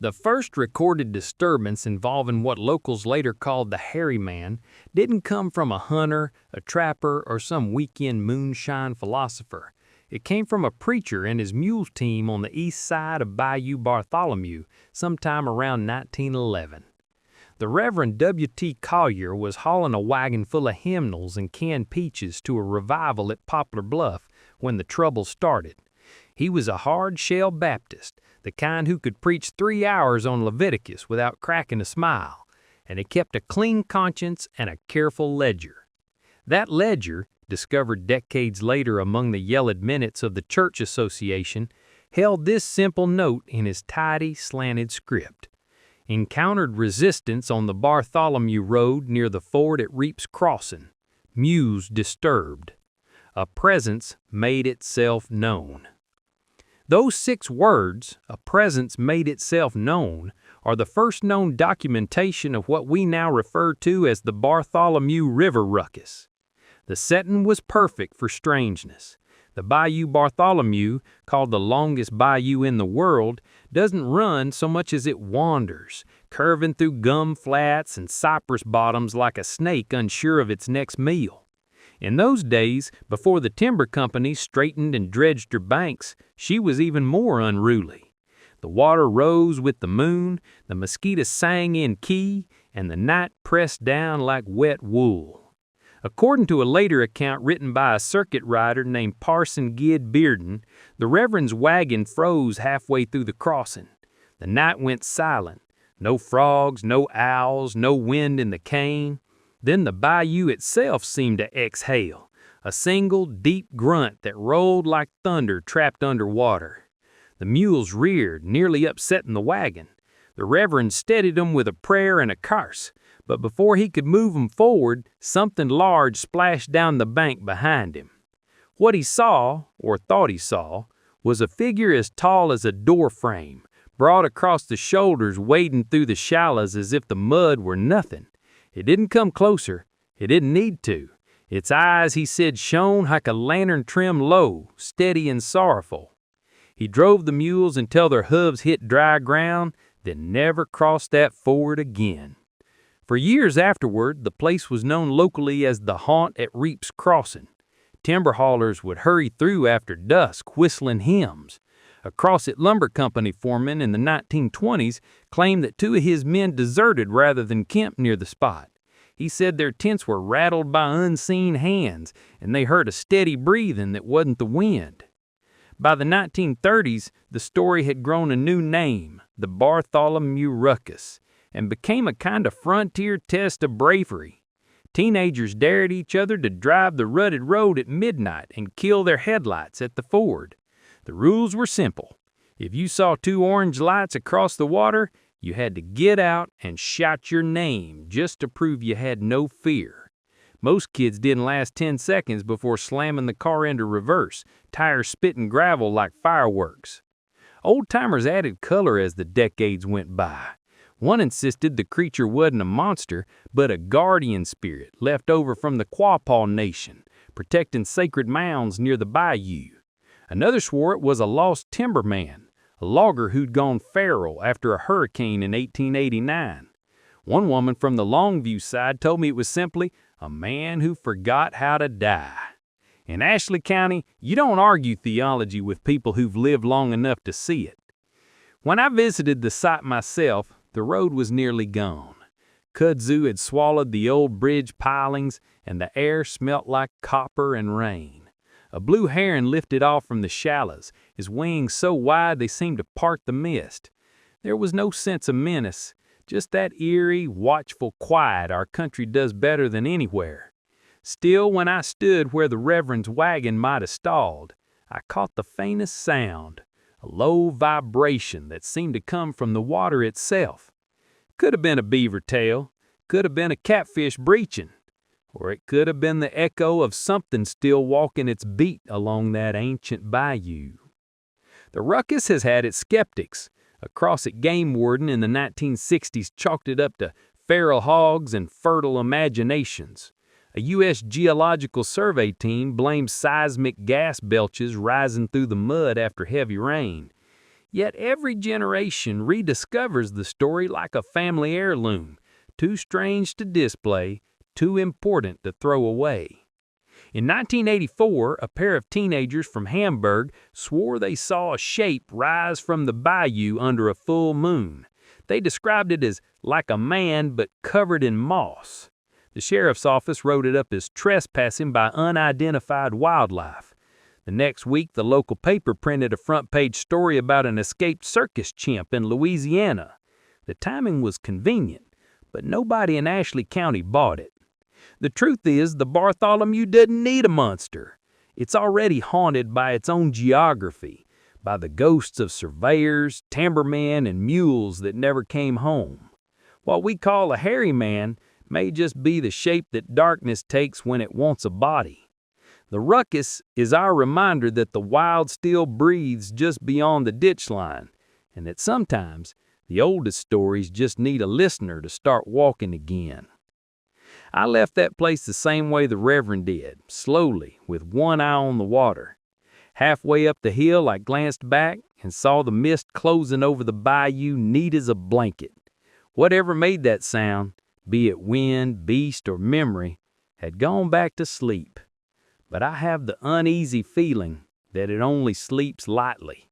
The first recorded disturbance involving what locals later called the Hairy Man didn't come from a hunter, a trapper, or some weekend moonshine philosopher. It came from a preacher and his mule team on the east side of Bayou Bartholomew sometime around 1911. The Reverend W.T. Collier was hauling a wagon full of hymnals and canned peaches to a revival at Poplar Bluff when the trouble started. He was a hard-shell Baptist, the kind who could preach 3 hours on Leviticus without cracking a smile, and he kept a clean conscience and a careful ledger. That ledger, discovered decades later among the yellowed minutes of the church association, held this simple note in his tidy, slanted script. Encountered resistance on the Bartholomew Road near the ford at Reeps Crossing. Mules disturbed. A presence made itself known. Those 6 words, a presence made itself known, are the first known documentation of what we now refer to as the Bartholomew River Ruckus. The setting was perfect for strangeness. The Bayou Bartholomew, called the longest bayou in the world, doesn't run so much as it wanders, curving through gum flats and cypress bottoms like a snake unsure of its next meal. In those days, before the timber companies straightened and dredged her banks, she was even more unruly. The water rose with the moon, the mosquitoes sang in key, and the night pressed down like wet wool. According to a later account written by a circuit rider named Parson Gid Bearden, the Reverend's wagon froze halfway through the crossing. The night went silent. No frogs, no owls, no wind in the cane. Then the bayou itself seemed to exhale, a single deep grunt that rolled like thunder trapped underwater. The mules reared, nearly upsetting the wagon. The Reverend steadied them with a prayer and a curse, but before he could move them forward, something large splashed down the bank behind him. What he saw, or thought he saw, was a figure as tall as a door frame, broad across the shoulders, wading through the shallows as if the mud were nothing. It didn't come closer. It didn't need to. Its eyes, he said, shone like a lantern trimmed low, steady and sorrowful. He drove the mules until their hooves hit dry ground, then never crossed that ford again. For years afterward, the place was known locally as the Haunt at Reeps Crossing. Timber haulers would hurry through after dusk, whistling hymns. A Crossett Lumber Company foreman in the 1920s claimed that 2 of his men deserted rather than camped near the spot. He said their tents were rattled by unseen hands, and they heard a steady breathing that wasn't the wind. By the 1930s, the story had grown a new name, the Bartholomew Ruckus, and became a kind of frontier test of bravery. Teenagers dared each other to drive the rutted road at midnight and kill their headlights at the ford. The rules were simple. If you saw 2 orange lights across the water, you had to get out and shout your name just to prove you had no fear. Most kids didn't last 10 seconds before slamming the car into reverse, tires spitting gravel like fireworks. Old-timers added color as the decades went by. One insisted the creature wasn't a monster, but a guardian spirit left over from the Quapaw Nation, protecting sacred mounds near the bayou. Another swore it was a lost timberman, a logger who'd gone feral after a hurricane in 1889. One woman from the Longview side told me it was simply a man who forgot how to die. In Ashley County, you don't argue theology with people who've lived long enough to see it. When I visited the site myself, the road was nearly gone. Kudzu had swallowed the old bridge pilings, and the air smelt like copper and rain. A blue heron lifted off from the shallows, his wings so wide they seemed to part the mist. There was no sense of menace, just that eerie, watchful quiet our country does better than anywhere. Still, when I stood where the Reverend's wagon might have stalled, I caught the faintest sound, a low vibration that seemed to come from the water itself. Could have been a beaver tail, could have been a catfish breaching, or it could have been the echo of something still walking its beat along that ancient bayou. The ruckus has had its skeptics. A Crossett game warden in the 1960s chalked it up to feral hogs and fertile imaginations. A U.S. Geological Survey team blamed seismic gas belches rising through the mud after heavy rain. Yet every generation rediscovers the story like a family heirloom, too strange to display, too important to throw away. In 1984, a pair of teenagers from Hamburg swore they saw a shape rise from the bayou under a full moon. They described it as like a man but covered in moss. The sheriff's office wrote it up as trespassing by unidentified wildlife. The next week, the local paper printed a front-page story about an escaped circus chimp in Louisiana. The timing was convenient, but nobody in Ashley County bought it. The truth is, the Bartholomew didn't need a monster. It's already haunted by its own geography, by the ghosts of surveyors, timbermen, and mules that never came home. What we call a hairy man may just be the shape that darkness takes when it wants a body. The ruckus is our reminder that the wild still breathes just beyond the ditch line, and that sometimes the oldest stories just need a listener to start walking again. I left that place the same way the Reverend did, slowly, with one eye on the water. Halfway up the hill, I glanced back and saw the mist closing over the bayou neat as a blanket. Whatever made that sound, be it wind, beast, or memory, had gone back to sleep. But I have the uneasy feeling that it only sleeps lightly.